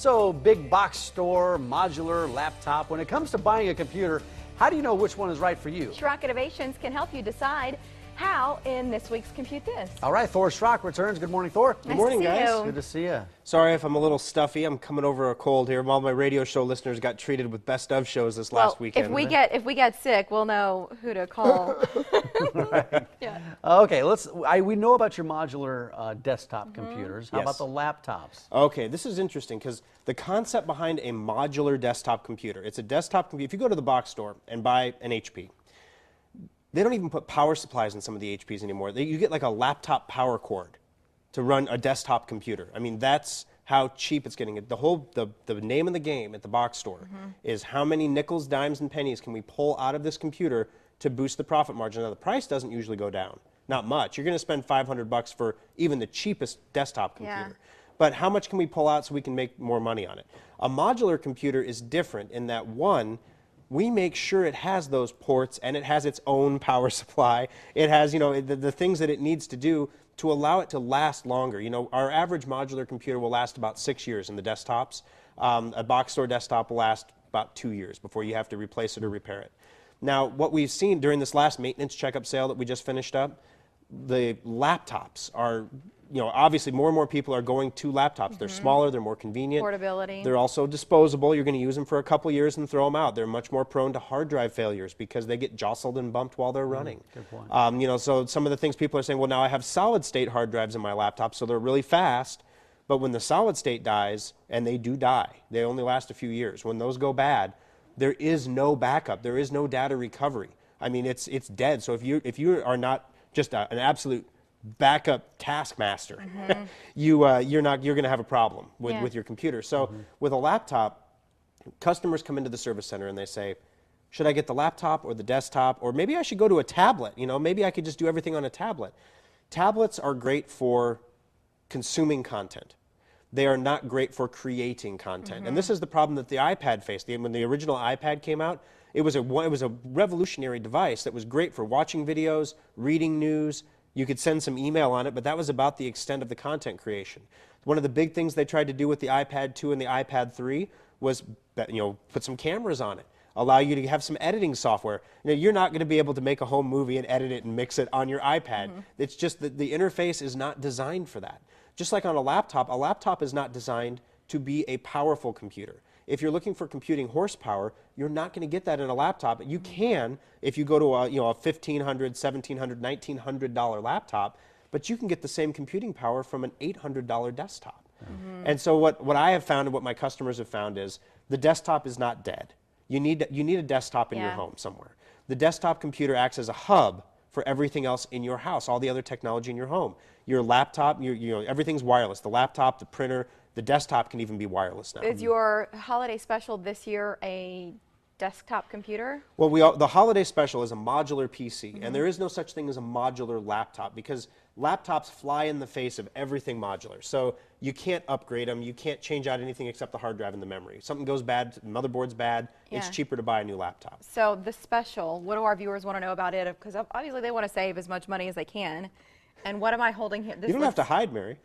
So, big box store, modular, laptop. When it comes to buying a computer, how do you know which one is right for you? Schrock Innovations can help you decide how in this week's Compute This. All right, Thor Schrock returns. Good morning, Thor. Nice morning, to see guys. you. Good to see you. Sorry if I'm a little stuffy. I'm coming over a cold here. All my radio show listeners got treated with best of shows this last weekend. If we get sick, we'll know who to call. Right. Yeah. Okay, we know about your modular desktop computers. How Yes. about the laptops? Okay, this is interesting because the concept behind a modular desktop computer, it's a desktop computer. If you go to the box store and buy an HP, they don't even put power supplies in some of the HPs anymore. You get like a laptop power cord to run a desktop computer. I mean, that's how cheap it's getting. The name of the game at the box store is how many nickels, dimes, and pennies can we pull out of this computer to boost the profit margin. Now, the price doesn't usually go down. Not much. You're going to spend $500 for even the cheapest desktop computer. Yeah. But how much can we pull out so we can make more money on it? A modular computer is different in that, one, we make sure it has those ports and it has its own power supply. It has, the things that it needs to do to allow it to last longer. Our average modular computer will last about 6 years in the desktops. A box store desktop will last about 2 years before you have to replace it or repair it. Now, what we've seen during this last maintenance checkup sale that we just finished up, the laptops are, obviously more and more people are going to laptops. They're smaller, they're more convenient. Portability. They're also disposable. You're going to use them for a couple years and throw them out. They're much more prone to hard drive failures because they get jostled and bumped while they're running. Good point. So some of the things people are saying, well, now I have solid state hard drives in my laptop, so they're really fast. But when the solid state dies, and they do die, they only last a few years. When those go bad, there is no backup. There is no data recovery. I mean, it's dead. So if you are not just an absolute backup taskmaster, you're going to have a problem with your computer. So with a laptop, customers come into the service center and they say, should I get the laptop or the desktop, or maybe I should go to a tablet? Maybe I could just do everything on a tablet. Tablets are great for consuming content. They are not great for creating content. And this is the problem that the iPad faced. When the original iPad came out, it was a revolutionary device that was great for watching videos, reading news. You could send some email on it, but that was about the extent of the content creation. One of the big things they tried to do with the iPad 2 and the iPad 3 was, put some cameras on it, allow you to have some editing software. You're not going to be able to make a home movie and edit it and mix it on your iPad. It's just that the interface is not designed for that. Just like on a laptop is not designed to be a powerful computer. If you're looking for computing horsepower, you're not going to get that in a laptop. You can if you go to a $1,500, $1,700, $1,900 laptop, but you can get the same computing power from an $800 desktop. And so what I have found and what my customers have found is the desktop is not dead. You need a desktop in your home somewhere. The desktop computer acts as a hub for everything else in your house, all the other technology in your home. Your laptop, everything's wireless. The laptop, the printer, the desktop can even be wireless now. Is your holiday special this year a desktop computer? Well, the holiday special is a modular PC, and there is no such thing as a modular laptop because laptops fly in the face of everything modular. So you can't upgrade them. You can't change out anything except the hard drive and the memory. If something goes bad, the motherboard's bad, it's cheaper to buy a new laptop. So the special, what do our viewers want to know about it? Because obviously they want to save as much money as they can. And what am I holding here? You don't have to hide, Mary.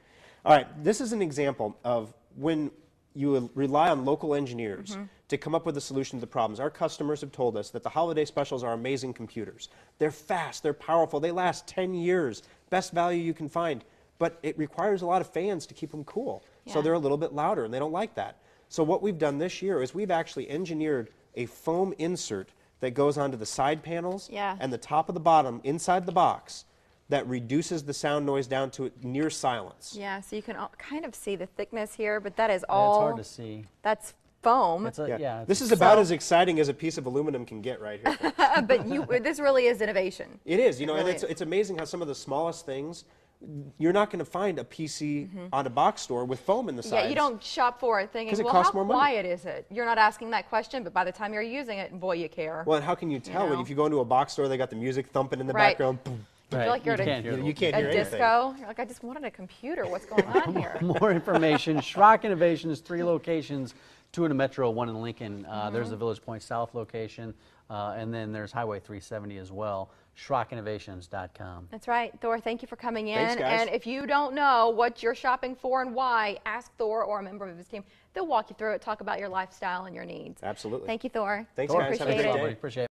All right, this is an example of when you rely on local engineers to come up with a solution to the problems. Our customers have told us that the holiday specials are amazing computers. They're fast, they're powerful, they last 10 years, best value you can find, but it requires a lot of fans to keep them cool. So they're a little bit louder, and they don't like that. So what we've done this year is we've actually engineered a foam insert that goes onto the side panels and the top of the bottom inside the box that reduces the sound noise down to near silence. Yeah, so you can kind of see the thickness here, but that is all. It's hard to see. That's foam. This is about as exciting as a piece of aluminum can get right here. But this really is innovation. It is, and it's amazing how some of the smallest things, you're not going to find a PC on a box store with foam in the sides. Yeah, you don't shop for it thinking, well, how quiet is it? You're not asking that question, but by the time you're using it, boy, you care. Well, and how can you tell when if you go into a box store, they got the music thumping in the background? Boom. You feel like you're You can't hear a disco. You're like, I just wanted a computer. What's going on here? More information, Schrock Innovations, 3 locations, 2 in the Metro, 1 in Lincoln. There's the Village Point South location, and then there's Highway 370 as well. SchrockInnovations.com. That's right. Thor, thank you for coming in. Thanks, guys. And if you don't know what you're shopping for and why, ask Thor or a member of his team. They'll walk you through it, talk about your lifestyle and your needs. Absolutely. Thank you, Thor. Thanks, Thor, guys. Have a appreciate great it. day. Appreciate it.